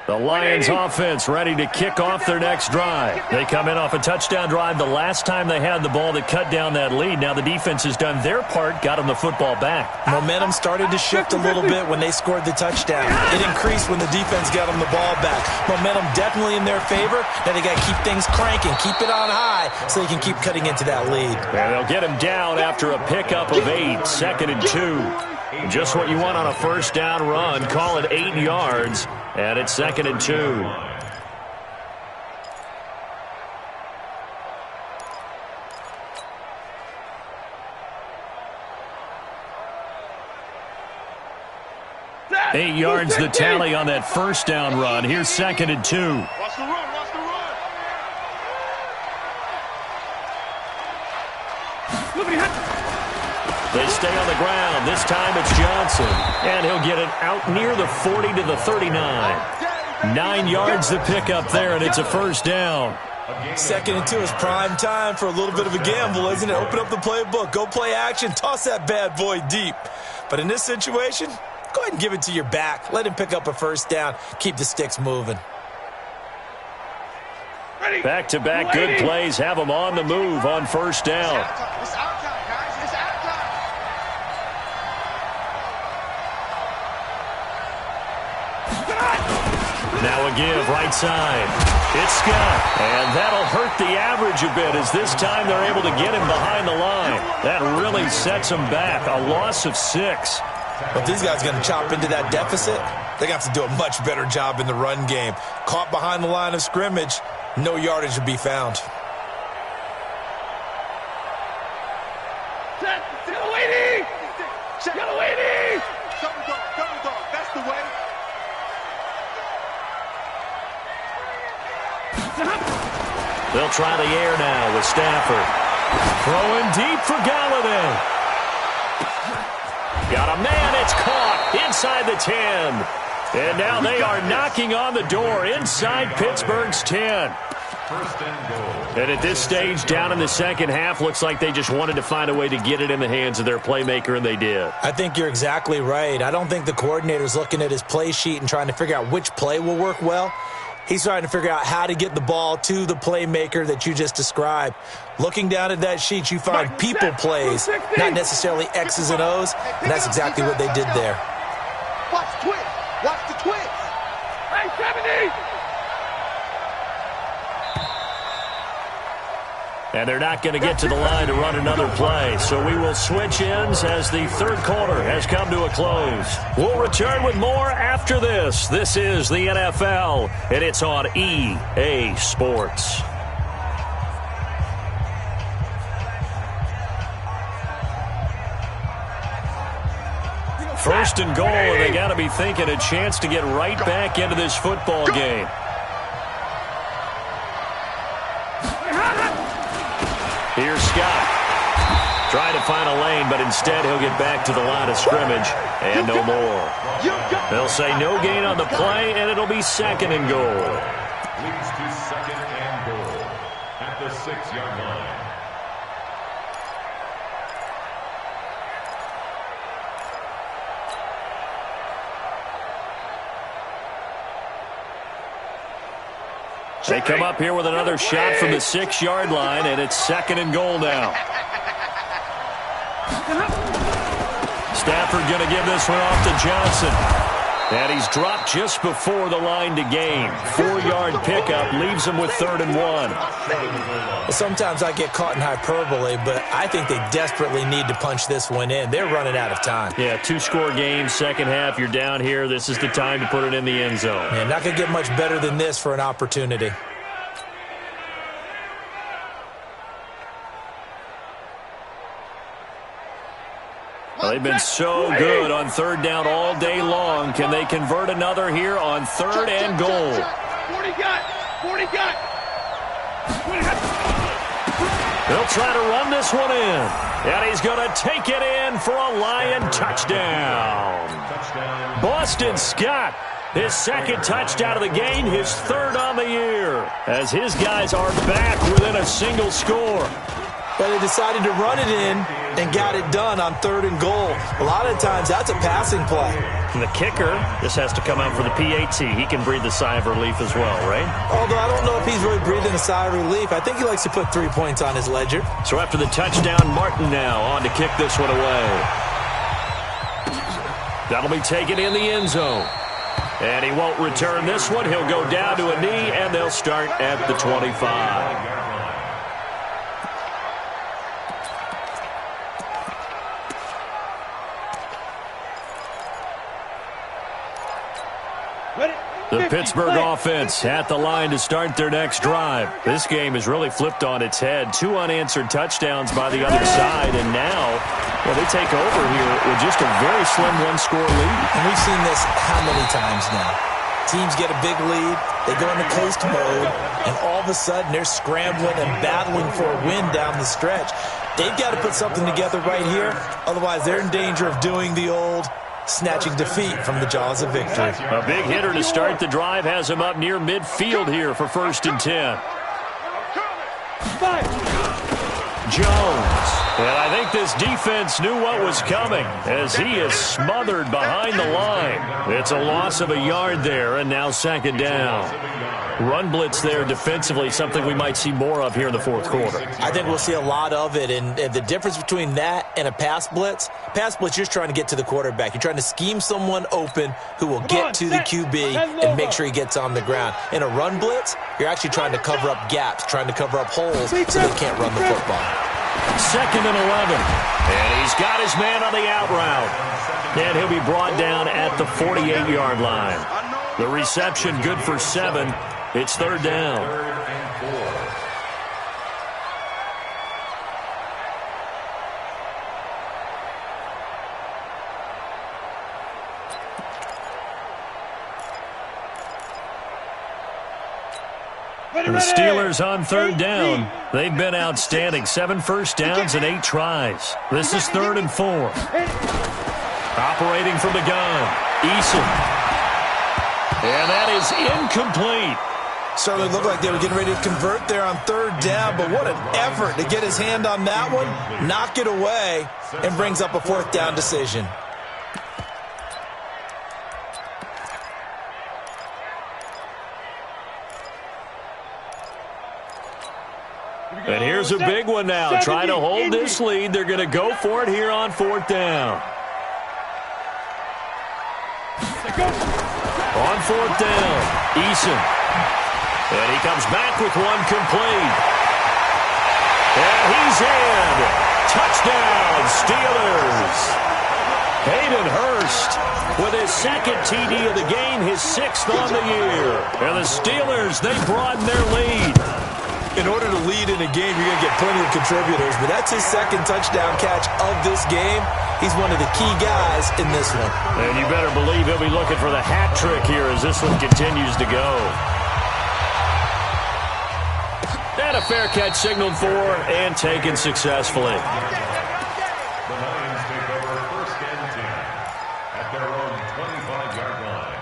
The Lions offense ready to kick off their next drive. They come in off a touchdown drive the last time they had the ball that cut down that lead. Now the defense has done their part, got them the football back. Momentum started to shift a little bit when they scored the touchdown. It increased when the defense got them the ball back. Momentum definitely in their favor. Now they got to keep things cranking, keep it on high so they can keep cutting into that lead. And they'll get him down after a pickup of 8, 2nd and 2. Just what you want on a first down run. Call it 8 yards, and it's 2nd and 2. Eight yards the tally on that first down run. Here's 2nd and 2. Watch the run, watch the run. They stay on the ground. This time it's Johnson. And he'll get it out near the 40 to the 39. 9 yards to pick up there, and it's a first down. 2nd and 2 is prime time for a little bit of a gamble, isn't it? Open up the playbook. Go play action. Toss that bad boy deep. But in this situation, go ahead and give it to your back. Let him pick up a first down. Keep the sticks moving. Back-to-back good plays have them on the move on first down. Now a give, right side. It's Scott, and that'll hurt the average a bit as this time they're able to get him behind the line. That really sets him back, a loss of 6. If these guys are going to chop into that deficit, they're going to have to do a much better job in the run game. Caught behind the line of scrimmage, no yardage to be found. Double dog, that's the way. They'll try the air now with Stafford. Throwing deep for Galladay. Got a man, it's caught inside the 10. And now they are knocking on the door inside Pittsburgh's 10. And at this stage, down in the second half, looks like they just wanted to find a way to get it in the hands of their playmaker, and they did. I think you're exactly right. I don't think the coordinator's looking at his play sheet and trying to figure out which play will work well. He's trying to figure out how to get the ball to the playmaker that you just described. Looking down at that sheet, you find people plays, not necessarily X's and O's, and that's exactly what they did there. Watch the twist. Watch the twist. Hey, 70! And they're not going to get to the line to run another play. So we will switch ends as the third quarter has come to a close. We'll return with more after this. This is the NFL, and it's on EA Sports. First and goal, and they got to be thinking a chance to get right back into this football game. Here's Scott. Trying to find a lane, but instead he'll get back to the line of scrimmage, and no more. They'll say no gain on the play, and it'll be 2nd and goal. Leads to 2nd and goal at the 6-yard line. They come up here with another shot from the 6-yard line, and it's 2nd and goal now. Stafford going to give this one off to Johnson. And he's dropped just before the line to gain. 4-yard pickup leaves him with 3rd and 1. Well, sometimes I get caught in hyperbole, but I think they desperately need to punch this one in. They're running out of time. Yeah, 2-score game, second half, you're down here. This is the time to put it in the end zone. Man, not going to get much better than this for an opportunity. Well, they've been so good on 3rd down all day long. Can they convert another here on 3rd and goal? 40 got. He'll try to run this one in. And he's going to take it in for a Lion touchdown. Boston Scott, his second touchdown of the game, his third on the year, as his guys are back within a single score. But they decided to run it in and got it done on 3rd and goal. A lot of times, that's a passing play. And the kicker, this has to come out for the PAT. He can breathe a sigh of relief as well, right? Although I don't know if he's really breathing a sigh of relief. I think he likes to put 3 points on his ledger. So after the touchdown, Martin now on to kick this one away. That'll be taken in the end zone. And he won't return this one. He'll go down to a knee, and they'll start at the 25. The Pittsburgh offense at the line to start their next drive. This game has really flipped on its head. 2 unanswered touchdowns by the other side, and now, well, they take over here with just a very slim one-score lead. And we've seen this how many times now? Teams get a big lead, they go into coast mode, and all of a sudden they're scrambling and battling for a win down the stretch. They've got to put something together right here, otherwise they're in danger of doing the old snatching defeat from the jaws of victory. A big hitter to start the drive has him up near midfield here for 1st and 10. Jones. And I think this defense knew what was coming as he is smothered behind the line. It's a loss of a yard there, and now 2nd down. Run blitz there defensively, something we might see more of here in the 4th quarter. I think we'll see a lot of it, and the difference between that and a pass blitz, you're just trying to get to the quarterback. You're trying to scheme someone open who will get to the QB and make sure he gets on the ground. In a run blitz, you're actually trying to cover up gaps, trying to cover up holes so they can't run the football. 2nd and 11. And he's got his man on the out route. And he'll be brought down at the 48-yard line. The reception good for 7. It's 3rd down. The Steelers on 3rd down. They've been outstanding. 7 first downs and 8 tries. This is 3rd and 4. Operating from the gun, Eason. And that is incomplete. Certainly looked like they were getting ready to convert there on 3rd down, but what an effort to get his hand on that one, knock it away, and brings up a 4th down decision. And here's a big one now. Trying to hold this lead. They're going to go for it here on 4th down. On 4th down, Eason. And he comes back with one complete. And he's in. Touchdown, Steelers. Hayden Hurst with his 2nd TD of the game, his 6th on the year. And the Steelers, they broaden their lead. In order to lead in a game, you're going to get plenty of contributors, but that's his 2nd touchdown catch of this game. He's one of the key guys in this one. And you better believe he'll be looking for the hat trick here as this one continues to go. And a fair catch signaled for and taken successfully. The Lions take over 1st and 10 at their own 25-yard line.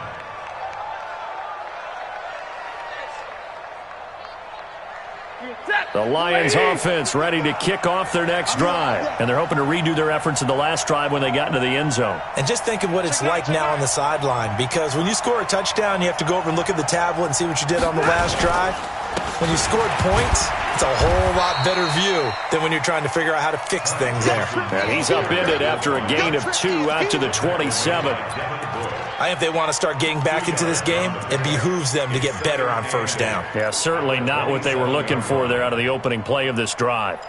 The Lions offense ready to kick off their next drive. And they're hoping to redo their efforts in the last drive when they got into the end zone. And just think of what it's like now on the sideline, because when you score a touchdown, you have to go over and look at the tablet and see what you did on the last drive. When you scored points, it's a whole lot better view than when you're trying to figure out how to fix things there. And he's upended after a gain of 2 out to the 27. I think if they want to start getting back into this game, it behooves them to get better on 1st down. Yeah, certainly not what they were looking for there out of the opening play of this drive.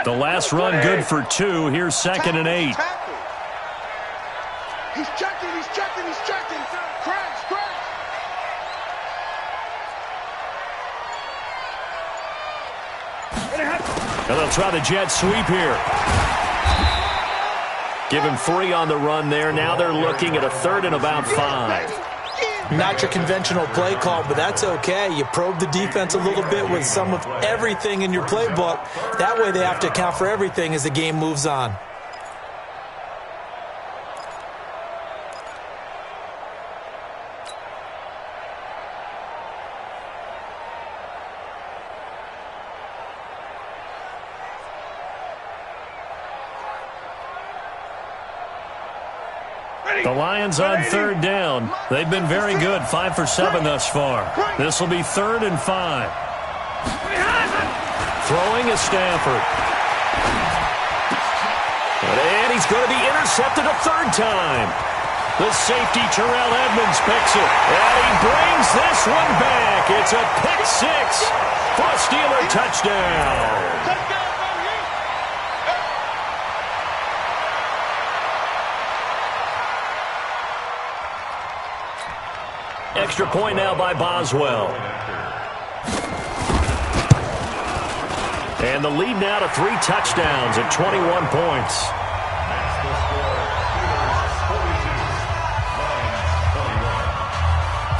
The last run good for 2. Here's 2nd and 8. He's checking, he's checking, he's checking. Crash, crash. And they'll try the jet sweep here. Give him 3 on the run there. Now they're looking at a 3rd and about 5. Not your conventional play call, but that's okay. You probe the defense a little bit with some of everything in your playbook. That way they have to account for everything as the game moves on. The Lions on 3rd down. They've been very good, 5 for 7 thus far. This will be 3rd and 5. Throwing is Stafford. And he's going to be intercepted a 3rd time. The safety, Terrell Edmonds, picks it. And he brings this one back. It's a pick 6 for a Steeler touchdown. Extra point now by Boswell. And the lead now to 3 touchdowns at 21 points.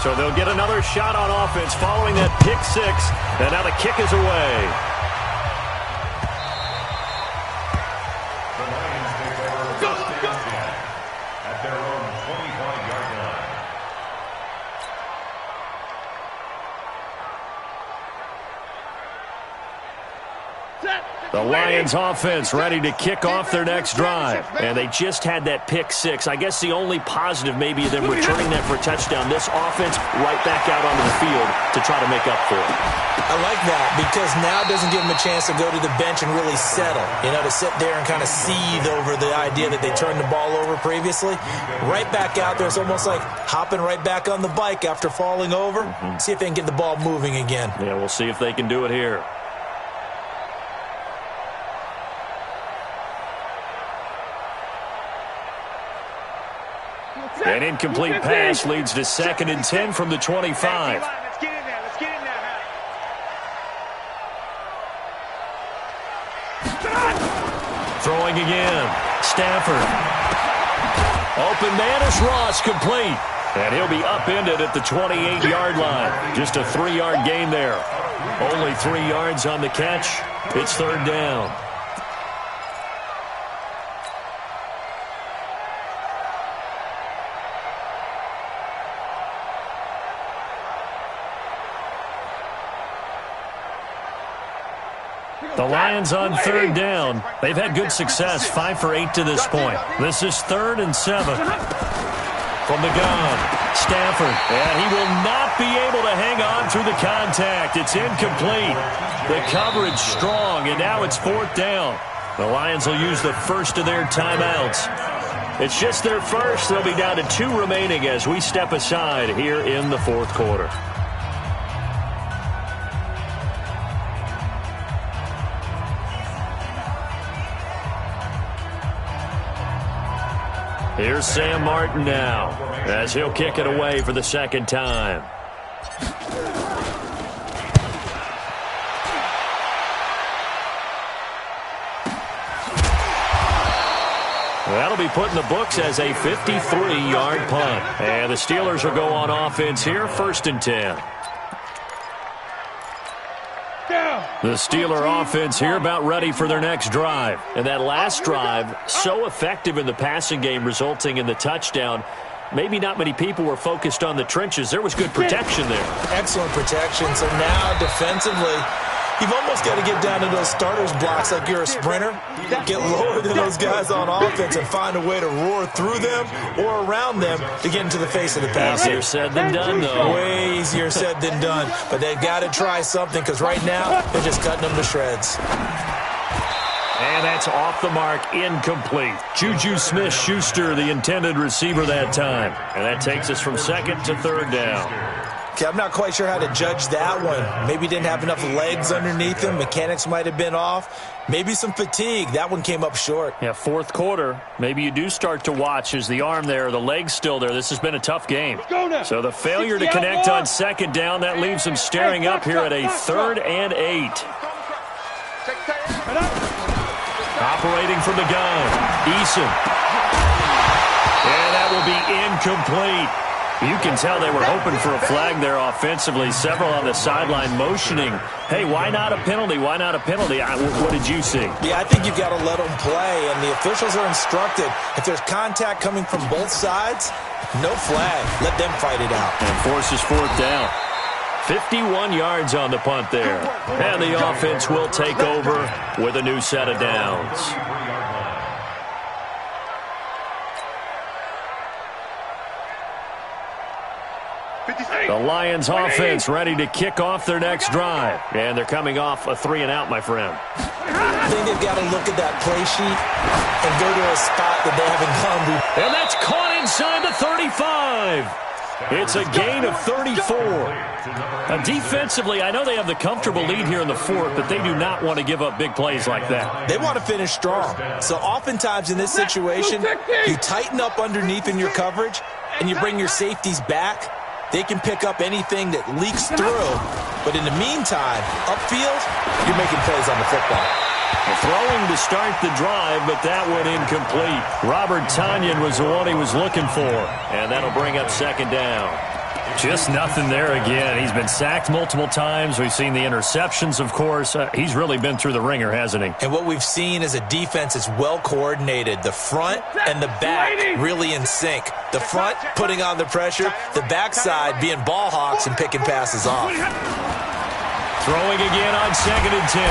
So they'll get another shot on offense following that pick 6. And now the kick is away. The Lions take over first and 10 at their own 25-yard line. The Lions offense ready to kick off their next drive. And they just had that pick 6. I guess the only positive maybe of them returning that for a touchdown. This offense right back out onto the field to try to make up for it. I like that because now it doesn't give them a chance to go to the bench and really settle. You know, to sit there and kind of seethe over the idea that they turned the ball over previously. Right back out there. It's almost like hopping right back on the bike after falling over. See if they can get the ball moving again. Yeah, we'll see if they can do it here. An incomplete pass leads to 2nd and 10 from the 25. Let's get in there. Let's get in there. Throwing again. Stafford. Open man is Ross, complete. And he'll be upended at the 28-yard line. Just a 3-yard gain there. Only 3 yards on the catch. It's 3rd down. The Lions on 3rd down. They've had good success, 5 for 8 to this point. This is 3rd and 7. From the gun, Stafford. And he will not be able to hang on through the contact. It's incomplete. The coverage strong, and now it's 4th down. The Lions will use the first of their timeouts. It's just their first. They'll be down to 2 remaining as we step aside here in the 4th quarter. Here's Sam Martin now as he'll kick it away for the 2nd time. That'll be put in the books as a 53-yard punt. And the Steelers will go on offense here, 1st and 10. The Steeler offense here about ready for their next drive. And that last drive, so effective in the passing game, resulting in the touchdown. Maybe not many people were focused on the trenches. There was good protection there. Excellent protection. So now defensively, you've almost got to get down to those starters blocks like you're a sprinter. Get lower than those guys on offense and find a way to roar through them or around them to get into the face of the passer. Easier said than done, though. Way easier said than done. But they've got to try something because right now they're just cutting them to shreds. And that's off the mark, incomplete. Juju Smith-Schuster, the intended receiver that time. And that takes us from 2nd to 3rd down. Okay, I'm not quite sure how to judge that one. Maybe didn't have enough legs underneath him. Mechanics might have been off. Maybe some fatigue. That one came up short. Yeah, 4th quarter. Maybe you do start to watch as the arm there, the leg's still there. This has been a tough game. So the failure to connect on 2nd down, that leaves him staring up here at a 3rd and 8. Operating from the gun, Eason. to be incomplete. You can tell they were hoping for a flag there offensively. Several on the sideline motioning, hey, why not a penalty? Why not a penalty? What did you see? Yeah, I think you've got to let them play, and the officials are instructed. If there's contact coming from both sides, no flag. Let them fight it out. And forces fourth down. 51 yards on the punt there. And the offense will take over with a new set of downs. The Lions offense ready to kick off their next drive. And they're coming off a 3-and-out, my friend. I think they've got to look at that play sheet and go to a spot that they haven't gone to. And that's caught inside the 35. It's a gain of 34. Now, defensively, I know they have the comfortable lead here in the fourth, but they do not want to give up big plays like that. They want to finish strong. So oftentimes in this situation, you tighten up underneath in your coverage, and you bring your safeties back. They can pick up anything that leaks through. But in the meantime, upfield, you're making plays on the football. Throwing to start the drive, but that one incomplete. Robert Tonyan was the one he was looking for, and that'll bring up second down. Just nothing there again. He's been sacked multiple times. We've seen the interceptions, of course. He's really been through the ringer, hasn't he? And what we've seen is a defense that's well coordinated. The front and the back really in sync. The front putting on the pressure, the backside being ball hawks and picking passes off. Throwing again on 2nd and 10.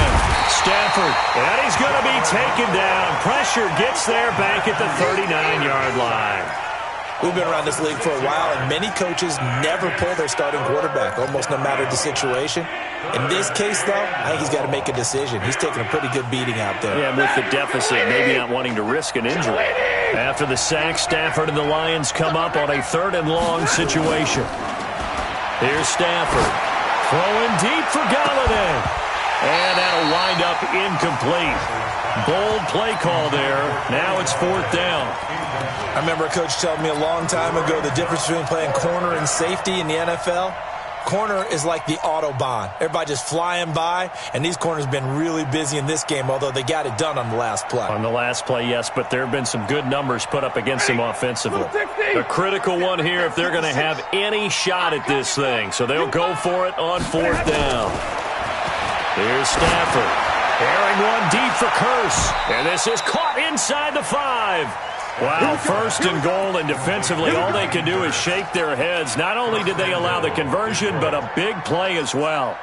Stafford, and he's going to be taken down. Pressure gets there back at the 39-yard line. We've been around this league for a while, and many coaches never pull their starting quarterback, almost no matter the situation. In this case, though, I think he's got to make a decision. He's taking a pretty good beating out there. Yeah, with the deficit, maybe not wanting to risk an injury. After the sack, Stafford and the Lions come up on a 3rd and long situation. Here's Stafford. Throwing deep for Galladay. And that'll wind up incomplete. Bold play call there. Now it's 4th down. I remember a coach telling me a long time ago the difference between playing corner and safety in the NFL. Corner is like the Autobahn. Everybody just flying by, and these corners have been really busy in this game, although they got it done on the last play. On the last play, yes, but there have been some good numbers put up against them offensively. A critical one here if they're going to have any shot at this thing, so they'll go for it on 4th down. Here's Stafford. Airing one deep for Curse, and this is caught inside the 5. Wow, 1st and goal, and defensively all they can do is shake their heads. Not only did they allow the conversion, but a big play as well.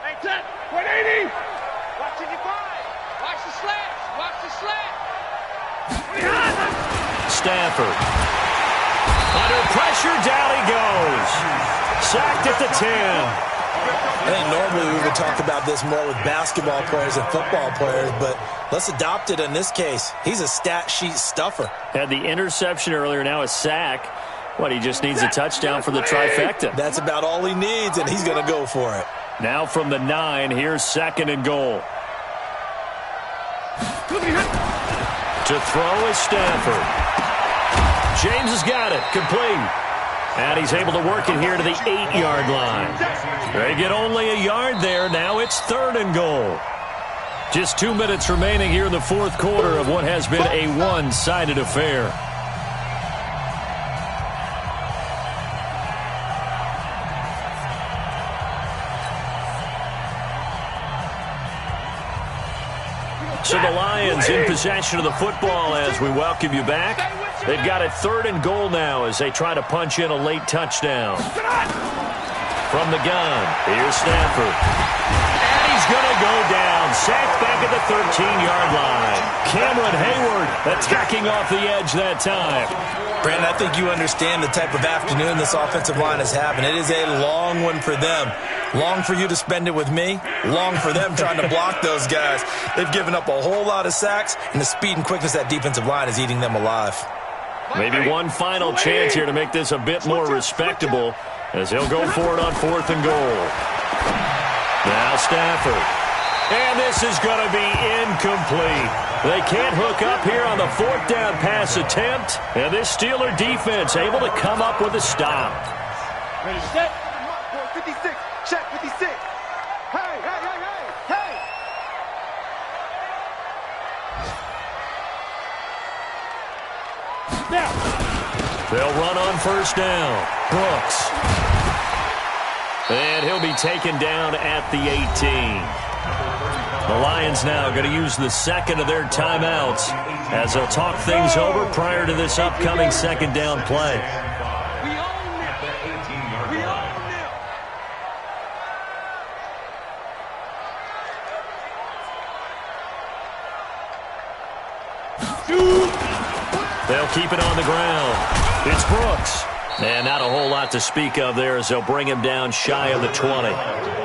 Hey, 180. Watch it, watch the slats. Watch the slats. Stafford. Under pressure, down he goes. Sacked at the 10. I think normally we would talk about this more with basketball players and football players, but let's adopt it in this case. He's a stat sheet stuffer. Had the interception earlier, now a sack. What, he just needs a touchdown for the trifecta. That's about all he needs, and he's going to go for it. Now from the 9, here's 2nd and goal. To throw is Stafford. James has got it, complete. And he's able to work it here to the 8-yard line. They get only a yard there. Now it's 3rd and goal. Just 2 minutes remaining here in the 4th quarter of what has been a one-sided affair. So the Lions in possession of the football as we welcome you back. They've got it 3rd and goal now as they try to punch in a late touchdown. From the gun, here's Stafford. And he's going to go down. Sacked back at the 13-yard line. Cameron Hayward attacking off the edge that time. Brandon, I think you understand the type of afternoon this offensive line is having. It is a long one for them. Long for you to spend it with me. Long for them trying to block those guys. They've given up a whole lot of sacks, and the speed and quickness of that defensive line is eating them alive. Maybe one final chance here to make this a bit more respectable as he'll go for it on 4th and goal. Now Stafford. And this is going to be incomplete. They can't hook up here on the 4th down pass attempt. And this Steeler defense able to come up with a stop. Ready, set. 56. Check 56. Hey, hey, hey, hey, hey. They'll run on first down. Brooks. And he'll be taken down at the 18. The Lions now going to use the second of their timeouts as they'll talk things over prior to this upcoming second down play. They'll keep it on the ground. It's Brooks. And not a whole lot to speak of there as they'll bring him down shy of the 20.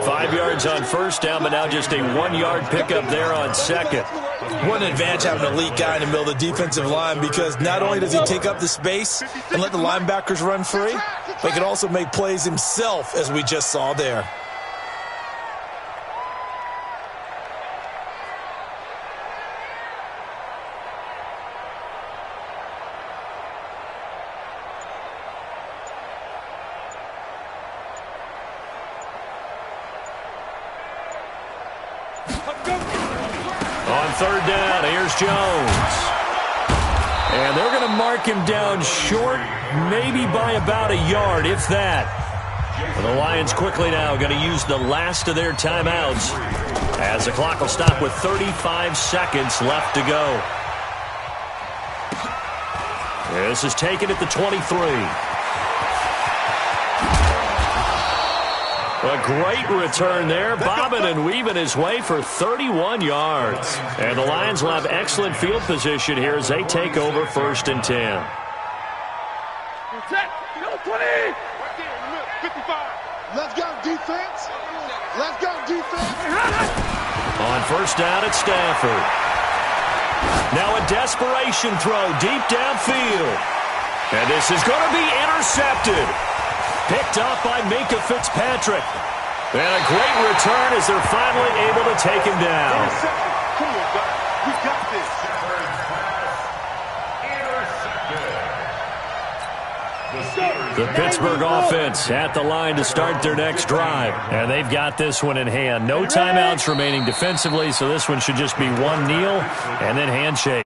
5 yards on first down, but now just a 1-yard pickup there on second. What an advantage having an elite guy in the middle of the defensive line, because not only does he take up the space and let the linebackers run free, but he can also make plays himself, as we just saw there. On third down, here's Jones. And they're going to mark him down short, maybe by about a yard, if that. And the Lions quickly now going to use the last of their timeouts as the clock will stop with 35 seconds left to go. This is taken at the 23. A great return there, bobbing and weaving his way for 31 yards. And the Lions will have excellent field position here as they take over first and 10. Right there, 55. Let's go, defense. Let's go, defense. On first down, it's Stafford. Now a desperation throw deep downfield. And this is going to be intercepted. Picked off by Minka Fitzpatrick. And a great return as they're finally able to take him down. Come on, guys. We got this. The Pittsburgh offense at the line to start their next drive. And they've got this one in hand. No timeouts remaining defensively, so this one should just be one kneel and then handshake.